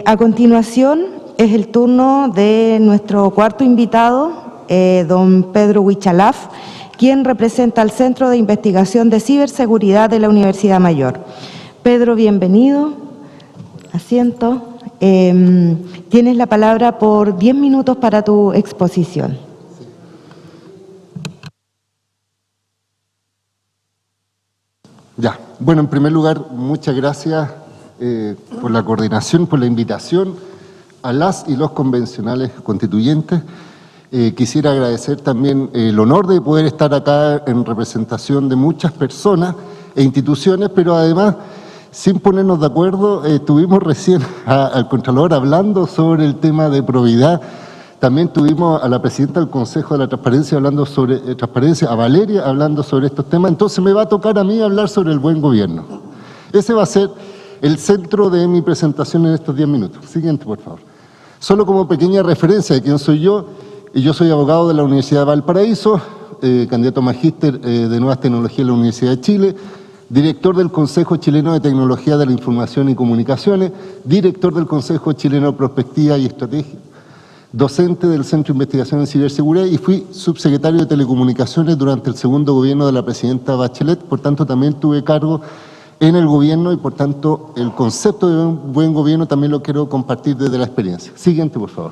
A continuación es el turno de nuestro cuarto invitado, don Pedro Huichalaf, quien representa al Centro de Investigación de Ciberseguridad de la Universidad Mayor. Pedro, bienvenido. Asiento. Tienes la palabra por 10 minutos para tu exposición. Ya, bueno, en primer lugar, muchas gracias por la coordinación, por la invitación a las y los convencionales constituyentes. Quisiera agradecer también el honor de poder estar acá en representación de muchas personas e instituciones, pero además, sin ponernos de acuerdo, tuvimos recién al Contralor hablando sobre el tema de probidad. También tuvimos a la presidenta del Consejo de la Transparencia hablando sobre transparencia, a Valeria hablando sobre estos temas. Entonces me va a tocar a mí hablar sobre el buen gobierno. Ese va a ser el centro de mi presentación en estos 10 minutos. Siguiente, por favor. Solo como pequeña referencia de quién soy yo. Yo soy abogado de la Universidad de Valparaíso, candidato a magíster de Nuevas Tecnologías en la Universidad de Chile, director del Consejo Chileno de Tecnología de la Información y Comunicaciones, director del Consejo Chileno de Prospectiva y Estrategia, docente del Centro de Investigación en Ciberseguridad y fui subsecretario de Telecomunicaciones durante el segundo gobierno de la presidenta Bachelet. Por tanto, también tuve cargo en el gobierno y, por tanto, el concepto de un buen gobierno también lo quiero compartir desde la experiencia. Siguiente, por favor.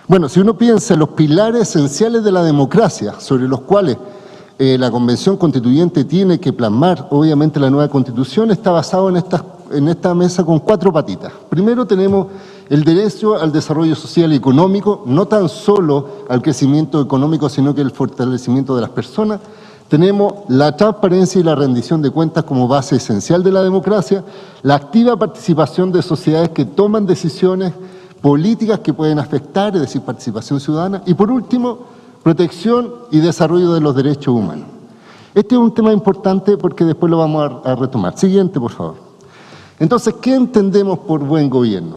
Bueno, si uno piensa en los pilares esenciales de la democracia, sobre los cuales la Convención Constituyente tiene que plasmar, obviamente, la nueva Constitución, está basado en esta mesa con 4 patitas. Primero tenemos el derecho al desarrollo social y económico, no tan solo al crecimiento económico, sino que el fortalecimiento de las personas. Tenemos la transparencia y la rendición de cuentas como base esencial de la democracia, la activa participación de sociedades que toman decisiones políticas que pueden afectar, es decir, participación ciudadana, y por último, protección y desarrollo de los derechos humanos. Este es un tema importante porque después lo vamos a retomar. Siguiente, por favor. Entonces, ¿qué entendemos por buen gobierno?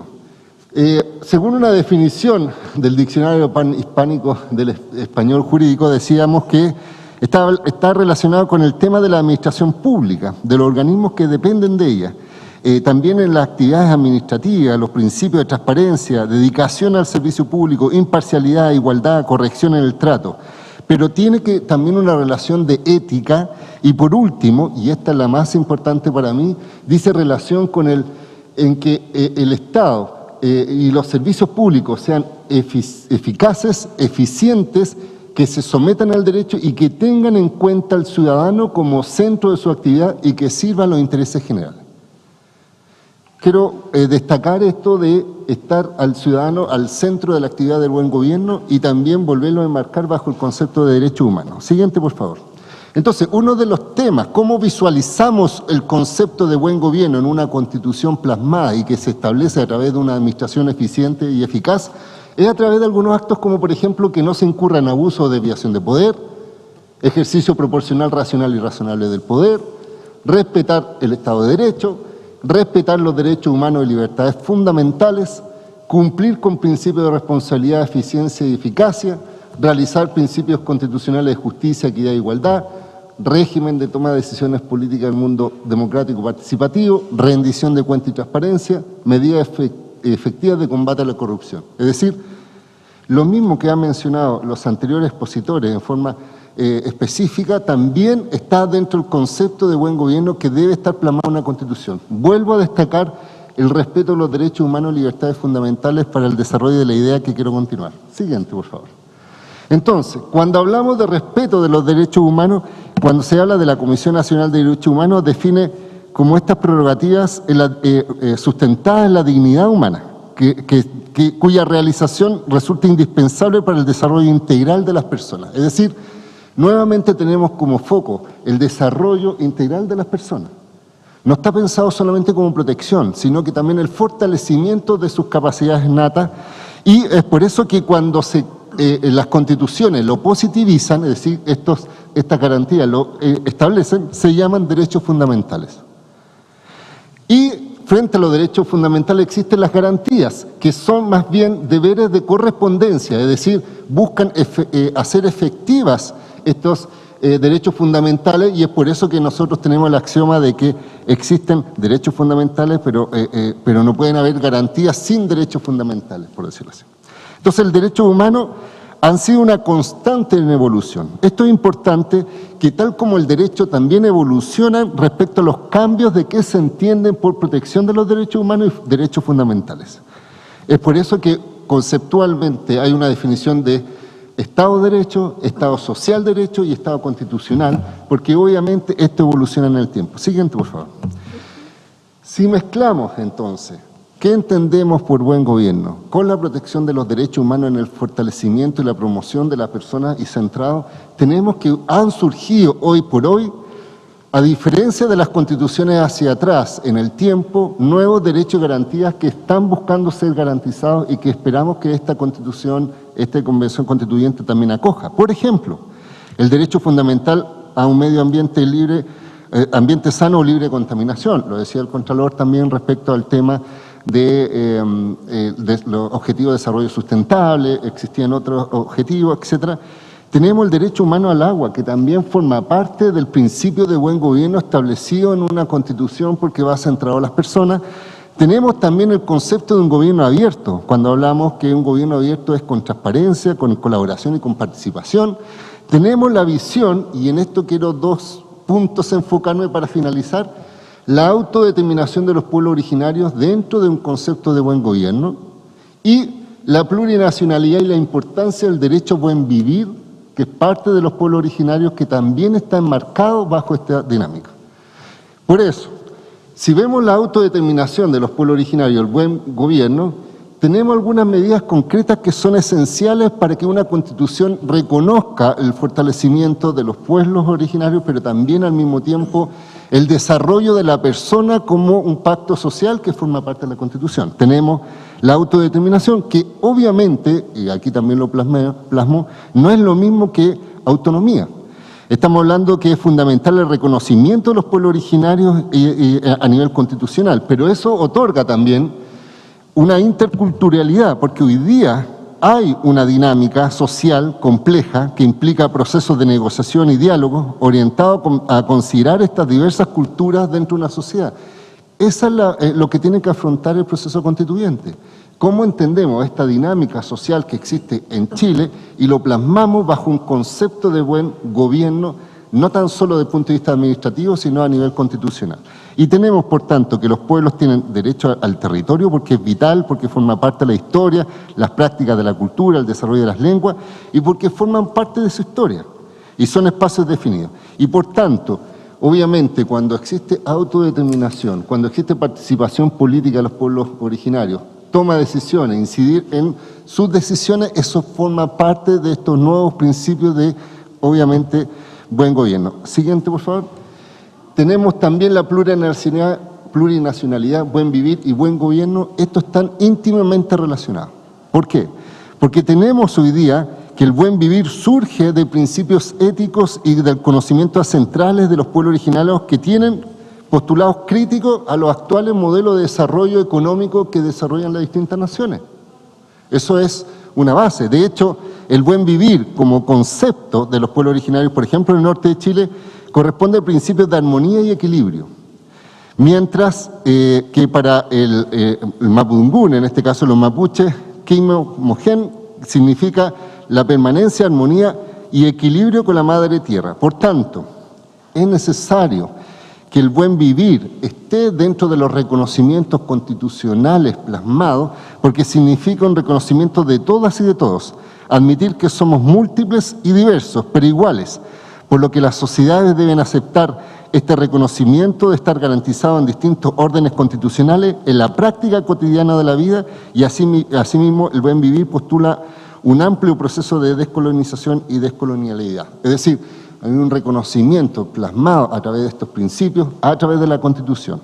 Según una definición del Diccionario Panhispánico del Español Jurídico, decíamos que está relacionado con el tema de la administración pública, de los organismos que dependen de ella. También en las actividades administrativas, los principios de transparencia, dedicación al servicio público, imparcialidad, igualdad, corrección en el trato. Pero tiene que también una relación de ética y por último, y esta es la más importante para mí, dice relación con en que el Estado y los servicios públicos sean eficaces, eficientes, que se sometan al derecho y que tengan en cuenta al ciudadano como centro de su actividad y que sirvan los intereses generales. Quiero destacar esto de estar al ciudadano al centro de la actividad del buen gobierno y también volverlo a enmarcar bajo el concepto de derechos humanos. Siguiente, por favor. Entonces, uno de los temas, cómo visualizamos el concepto de buen gobierno en una constitución plasmada y que se establece a través de una administración eficiente y eficaz, es a través de algunos actos como, por ejemplo, que no se incurra en abuso o desviación de poder, ejercicio proporcional, racional y razonable del poder, respetar el Estado de Derecho, respetar los derechos humanos y libertades fundamentales, cumplir con principios de responsabilidad, eficiencia y eficacia, realizar principios constitucionales de justicia, equidad e igualdad, régimen de toma de decisiones políticas en el mundo democrático participativo, rendición de cuentas y transparencia, medidas efectivas de combate a la corrupción. Es decir, lo mismo que han mencionado los anteriores expositores en forma específica, también está dentro del concepto de buen gobierno que debe estar plasmado en una Constitución. Vuelvo a destacar el respeto a los derechos humanos y libertades fundamentales para el desarrollo de la idea que quiero continuar. Siguiente, por favor. Entonces, cuando hablamos de respeto de los derechos humanos, cuando se habla de la Comisión Nacional de Derechos Humanos, define como estas prerrogativas sustentadas en la dignidad humana, cuya realización resulta indispensable para el desarrollo integral de las personas. Es decir, nuevamente tenemos como foco el desarrollo integral de las personas. No está pensado solamente como protección, sino que también el fortalecimiento de sus capacidades natas, y es por eso que cuando las constituciones lo positivizan, es decir, estas garantías lo establecen, se llaman derechos fundamentales. Y frente a los derechos fundamentales existen las garantías, que son más bien deberes de correspondencia, es decir, buscan hacer efectivas derechos fundamentales, y es por eso que nosotros tenemos el axioma de que existen derechos fundamentales, pero no pueden haber garantías sin derechos fundamentales, por decirlo así. Entonces, el derecho humano han sido una constante en evolución. Esto es importante, que tal como el derecho también evoluciona respecto a los cambios de qué se entienden por protección de los derechos humanos y derechos fundamentales. Es por eso que conceptualmente hay una definición de Estado de Derecho, Estado Social de Derecho y Estado Constitucional, porque obviamente esto evoluciona en el tiempo. Siguiente, por favor. Si mezclamos entonces, ¿qué entendemos por buen gobierno? Con la protección de los derechos humanos en el fortalecimiento y la promoción de las personas y centrado, tenemos que han surgido hoy por hoy, a diferencia de las constituciones hacia atrás en el tiempo, nuevos derechos y garantías que están buscando ser garantizados y que esperamos que esta constitución, esta convención constituyente también acoja. Por ejemplo, el derecho fundamental a un medio ambiente libre, ambiente sano o libre de contaminación. Lo decía el Contralor también respecto al tema de los objetivos de desarrollo sustentable, existían otros objetivos, etcétera. Tenemos el derecho humano al agua, que también forma parte del principio de buen gobierno establecido en una constitución porque va centrado a las personas. Tenemos también el concepto de un gobierno abierto, cuando hablamos que un gobierno abierto es con transparencia, con colaboración y con participación. Tenemos la visión, y en esto quiero 2 puntos enfocarme para finalizar, la autodeterminación de los pueblos originarios dentro de un concepto de buen gobierno y la plurinacionalidad y la importancia del derecho a buen vivir, que es parte de los pueblos originarios, que también está enmarcado bajo esta dinámica. Por eso, si vemos la autodeterminación de los pueblos originarios, el buen gobierno, tenemos algunas medidas concretas que son esenciales para que una constitución reconozca el fortalecimiento de los pueblos originarios, pero también al mismo tiempo el desarrollo de la persona como un pacto social que forma parte de la Constitución. Tenemos la autodeterminación, que obviamente, y aquí también lo plasmo, no es lo mismo que autonomía. Estamos hablando que es fundamental el reconocimiento de los pueblos originarios a nivel constitucional, pero eso otorga también una interculturalidad, porque hoy día hay una dinámica social compleja que implica procesos de negociación y diálogo orientados a considerar estas diversas culturas dentro de una sociedad. Esa es lo que tiene que afrontar el proceso constituyente. ¿Cómo entendemos esta dinámica social que existe en Chile y lo plasmamos bajo un concepto de buen gobierno, no tan solo desde el punto de vista administrativo, sino a nivel constitucional? Y tenemos, por tanto, que los pueblos tienen derecho al territorio porque es vital, porque forma parte de la historia, las prácticas de la cultura, el desarrollo de las lenguas, y porque forman parte de su historia, y son espacios definidos. Y por tanto, obviamente, cuando existe autodeterminación, cuando existe participación política de los pueblos originarios, toma decisiones, incidir en sus decisiones, eso forma parte de estos nuevos principios de, obviamente, buen gobierno. Siguiente, por favor. Tenemos también la plurinacionalidad, buen vivir y buen gobierno. Estos están íntimamente relacionados. ¿Por qué? Porque tenemos hoy día que el buen vivir surge de principios éticos y del conocimiento centrales de los pueblos originarios que tienen postulados críticos a los actuales modelos de desarrollo económico que desarrollan las distintas naciones. Eso es una base. De hecho, el buen vivir como concepto de los pueblos originarios, por ejemplo, en el norte de Chile, corresponde a principios de armonía y equilibrio. Mientras que para el mapudungún, en este caso los mapuches, Queimogen significa la permanencia, armonía y equilibrio con la madre tierra. Por tanto, es necesario que el buen vivir esté dentro de los reconocimientos constitucionales plasmados, porque significa un reconocimiento de todas y de todos, admitir que somos múltiples y diversos, pero iguales, por lo que las sociedades deben aceptar este reconocimiento de estar garantizado en distintos órdenes constitucionales en la práctica cotidiana de la vida, y asimismo el buen vivir postula un amplio proceso de descolonización y descolonialidad. Es decir, hay un reconocimiento plasmado a través de estos principios, a través de la Constitución.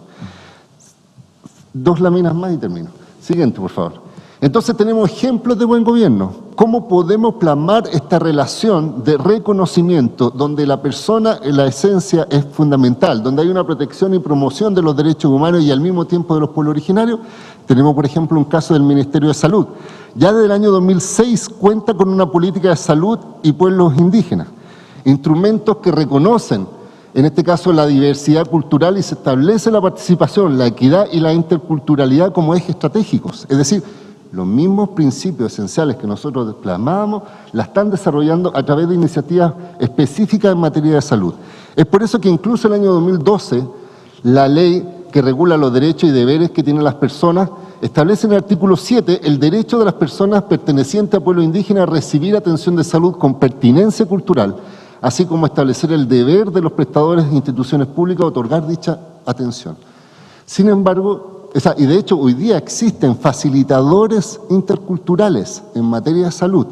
2 láminas más y termino. Siguiente, por favor. Entonces tenemos ejemplos de buen gobierno. ¿Cómo podemos plasmar esta relación de reconocimiento donde la persona, en la esencia, es fundamental, donde hay una protección y promoción de los derechos humanos y al mismo tiempo de los pueblos originarios? Tenemos, por ejemplo, un caso del Ministerio de Salud. Ya desde el año 2006 cuenta con una política de salud y pueblos indígenas. instrumentos que reconocen, en este caso, la diversidad cultural y se establece la participación, la equidad y la interculturalidad como ejes estratégicos. Es decir, los mismos principios esenciales que nosotros plasmábamos la están desarrollando a través de iniciativas específicas en materia de salud. Es por eso que incluso el año 2012, la ley que regula los derechos y deberes que tienen las personas establece en el artículo 7 el derecho de las personas pertenecientes a pueblo indígena a recibir atención de salud con pertinencia cultural, así como establecer el deber de los prestadores de instituciones públicas a otorgar dicha atención. Sin embargo, y de hecho hoy día existen facilitadores interculturales en materia de salud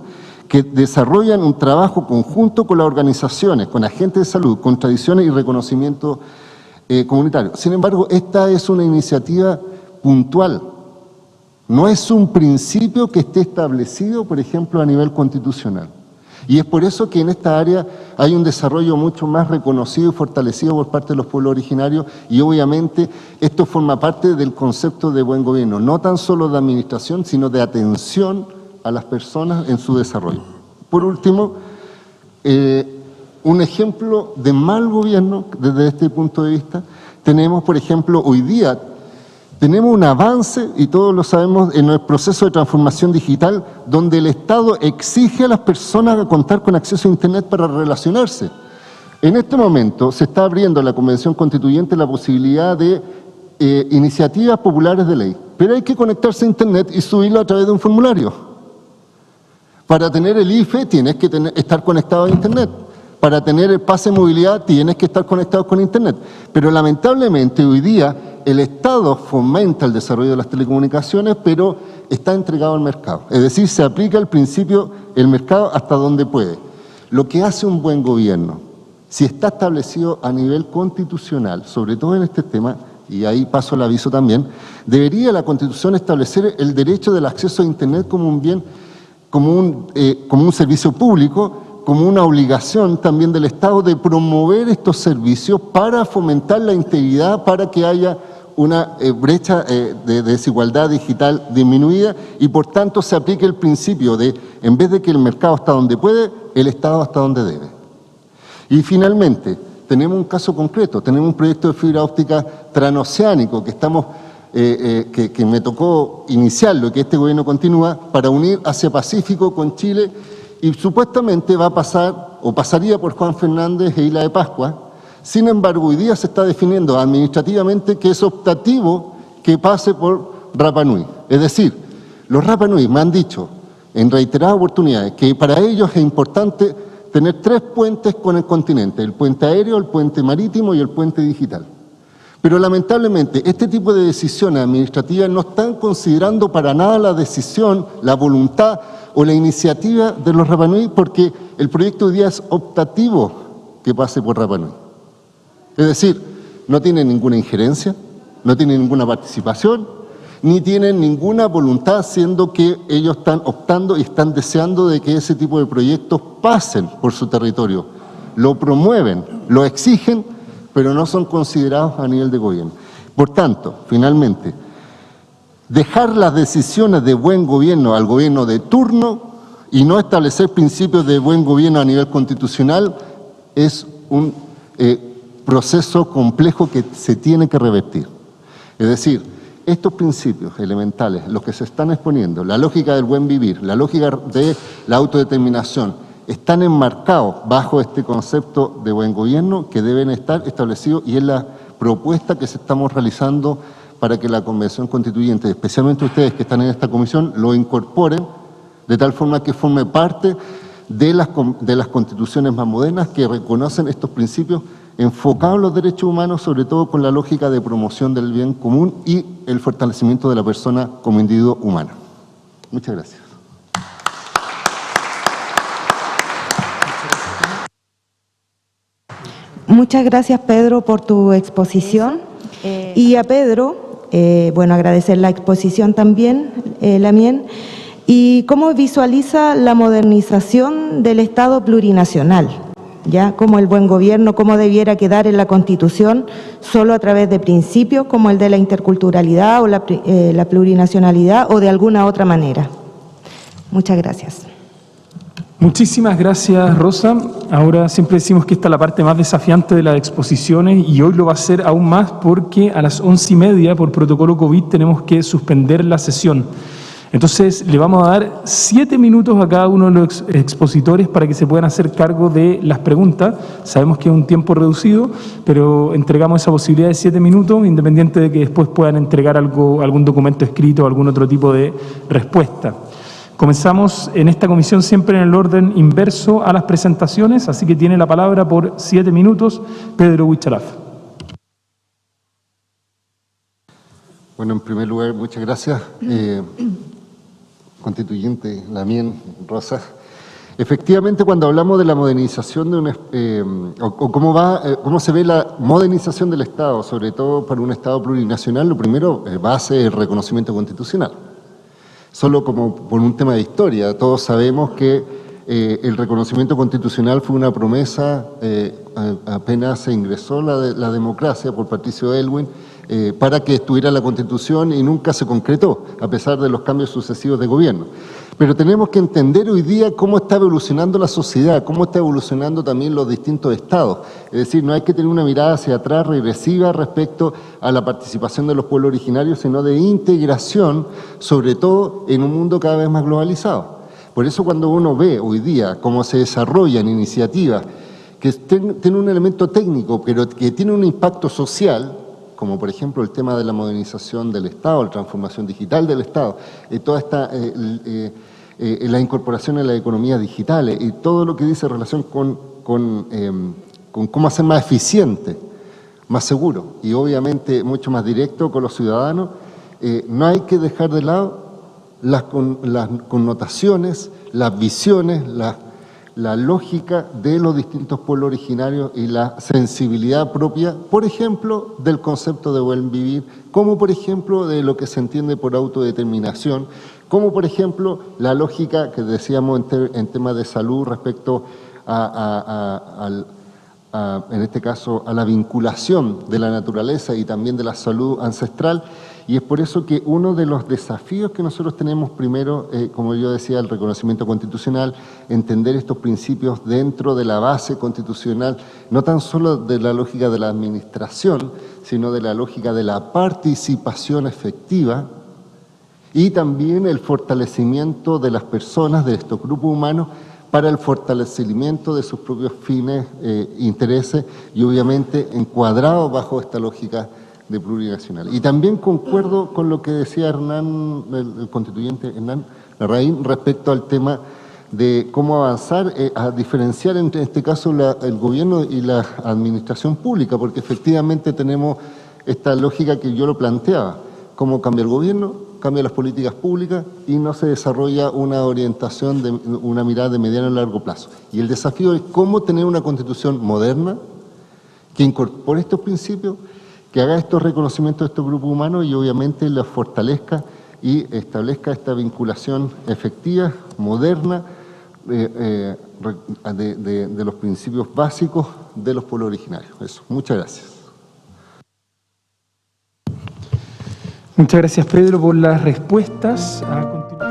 que desarrollan un trabajo conjunto con las organizaciones, con agentes de salud, con tradiciones y reconocimiento comunitario. Sin embargo, esta es una iniciativa puntual, no es un principio que esté establecido, por ejemplo, a nivel constitucional. Y es por eso que en esta área hay un desarrollo mucho más reconocido y fortalecido por parte de los pueblos originarios y obviamente esto forma parte del concepto de buen gobierno, no tan solo de administración, sino de atención a las personas en su desarrollo. Por último, un ejemplo de mal gobierno desde este punto de vista, tenemos, por ejemplo, hoy día tenemos un avance, y todos lo sabemos, en el proceso de transformación digital, donde el Estado exige a las personas contar con acceso a Internet para relacionarse. En este momento se está abriendo en la Convención Constituyente la posibilidad de iniciativas populares de ley, pero hay que conectarse a Internet y subirlo a través de un formulario. Para tener el IFE tienes que estar conectado a Internet. Para tener el pase de movilidad tienes que estar conectado con Internet. Pero lamentablemente hoy día el Estado fomenta el desarrollo de las telecomunicaciones, pero está entregado al mercado. Es decir, se aplica el principio el mercado hasta donde puede. Lo que hace un buen gobierno, si está establecido a nivel constitucional, sobre todo en este tema, y ahí paso el aviso también, debería la Constitución establecer el derecho del acceso a Internet como un bien, como un servicio público, como una obligación también del Estado de promover estos servicios para fomentar la integridad, para que haya una brecha de desigualdad digital disminuida y por tanto se aplique el principio de, en vez de que el mercado está donde puede, el Estado hasta donde debe. Y finalmente, tenemos un caso concreto, tenemos un proyecto de fibra óptica transoceánico que estamos, que me tocó iniciarlo y que este gobierno continúa para unir Asia-Pacífico con Chile y supuestamente va a pasar o pasaría por Juan Fernández e Isla de Pascua. Sin embargo, hoy día se está definiendo administrativamente que es optativo que pase por Rapa Nui. Es decir, los Rapa Nui me han dicho en reiteradas oportunidades que para ellos es importante tener 3 puentes con el continente, el puente aéreo, el puente marítimo y el puente digital. Pero lamentablemente este tipo de decisiones administrativas no están considerando para nada la decisión, la voluntad o la iniciativa de los Rapa Nui porque el proyecto hoy día es optativo que pase por Rapa Nui. Es decir, no tienen ninguna injerencia, no tienen ninguna participación, ni tienen ninguna voluntad, siendo que ellos están optando y están deseando de que ese tipo de proyectos pasen por su territorio. Lo promueven, lo exigen, pero no son considerados a nivel de gobierno. Por tanto, finalmente, dejar las decisiones de buen gobierno al gobierno de turno y no establecer principios de buen gobierno a nivel constitucional es un proceso complejo que se tiene que revertir. Es decir, estos principios elementales, los que se están exponiendo, la lógica del buen vivir, la lógica de la autodeterminación, están enmarcados bajo este concepto de buen gobierno que deben estar establecidos y es la propuesta que estamos realizando para que la Convención Constituyente, especialmente ustedes que están en esta comisión, lo incorporen de tal forma que forme parte de las constituciones más modernas que reconocen estos principios enfocados en los derechos humanos, sobre todo con la lógica de promoción del bien común y el fortalecimiento de la persona como individuo humano. Muchas gracias. Muchas gracias, Pedro, por tu exposición. Y a Pedro, agradecer la exposición también, Lamien. ¿Y cómo visualiza la modernización del Estado plurinacional? ¿Ya? Como el buen gobierno, cómo debiera quedar en la Constitución, solo a través de principios como el de la interculturalidad o la plurinacionalidad o de alguna otra manera. Muchas gracias. Muchísimas gracias, Rosa. Ahora siempre decimos que esta es la parte más desafiante de las exposiciones y hoy lo va a ser aún más porque a las 11:30 por protocolo COVID tenemos que suspender la sesión. Entonces le vamos a dar 7 minutos a cada uno de los expositores para que se puedan hacer cargo de las preguntas. Sabemos que es un tiempo reducido, pero entregamos esa posibilidad de 7 minutos, independiente de que después puedan entregar algún documento escrito o algún otro tipo de respuesta. Comenzamos en esta comisión siempre en el orden inverso a las presentaciones, así que tiene la palabra por 7 minutos Pedro Huichalaf. Bueno, en primer lugar, muchas gracias, constituyente Lamien, Rosa. Efectivamente, cuando hablamos de la modernización de cómo se ve la modernización del Estado, sobre todo para un Estado plurinacional, lo primero va a ser el reconocimiento constitucional. Solo como por un tema de historia, todos sabemos que el reconocimiento constitucional fue una promesa apenas se ingresó la democracia por Patricio Aylwin para que estuviera la Constitución y nunca se concretó, a pesar de los cambios sucesivos de gobierno. Pero tenemos que entender hoy día cómo está evolucionando la sociedad, cómo está evolucionando también los distintos estados. Es decir, no hay que tener una mirada hacia atrás regresiva respecto a la participación de los pueblos originarios, sino de integración, sobre todo en un mundo cada vez más globalizado. Por eso cuando uno ve hoy día cómo se desarrollan iniciativas que tienen un elemento técnico, pero que tienen un impacto social, como por ejemplo el tema de la modernización del Estado, la transformación digital del Estado, toda esta la incorporación en las economías digitales y todo lo que dice relación con cómo hacer más eficiente, más seguro y obviamente mucho más directo con los ciudadanos, no hay que dejar de lado las connotaciones, las visiones, la lógica de los distintos pueblos originarios y la sensibilidad propia, por ejemplo, del concepto de buen vivir, como por ejemplo de lo que se entiende por autodeterminación, como por ejemplo la lógica que decíamos en temas de salud respecto en este caso a la vinculación de la naturaleza y también de la salud ancestral. Y es por eso que uno de los desafíos que nosotros tenemos primero, como yo decía, el reconocimiento constitucional, entender estos principios dentro de la base constitucional, no tan solo de la lógica de la administración, sino de la lógica de la participación efectiva y también el fortalecimiento de las personas, de estos grupos humanos, para el fortalecimiento de sus propios fines, intereses y obviamente encuadrados bajo esta lógica de plurinacional. Y también concuerdo con lo que decía Hernán, el constituyente Hernán Larraín, respecto al tema de cómo avanzar, a diferenciar entre, en este caso, el gobierno y la administración pública, porque efectivamente tenemos esta lógica que yo lo planteaba, cómo cambia el gobierno, cambia las políticas públicas y no se desarrolla una orientación, una mirada de mediano y largo plazo. Y el desafío es cómo tener una constitución moderna que incorpore estos principios, que haga estos reconocimientos de estos grupos humanos y obviamente los fortalezca y establezca esta vinculación efectiva, moderna, de los principios básicos de los pueblos originarios. Eso. Muchas gracias. Muchas gracias, Pedro, por las respuestas. A continuación.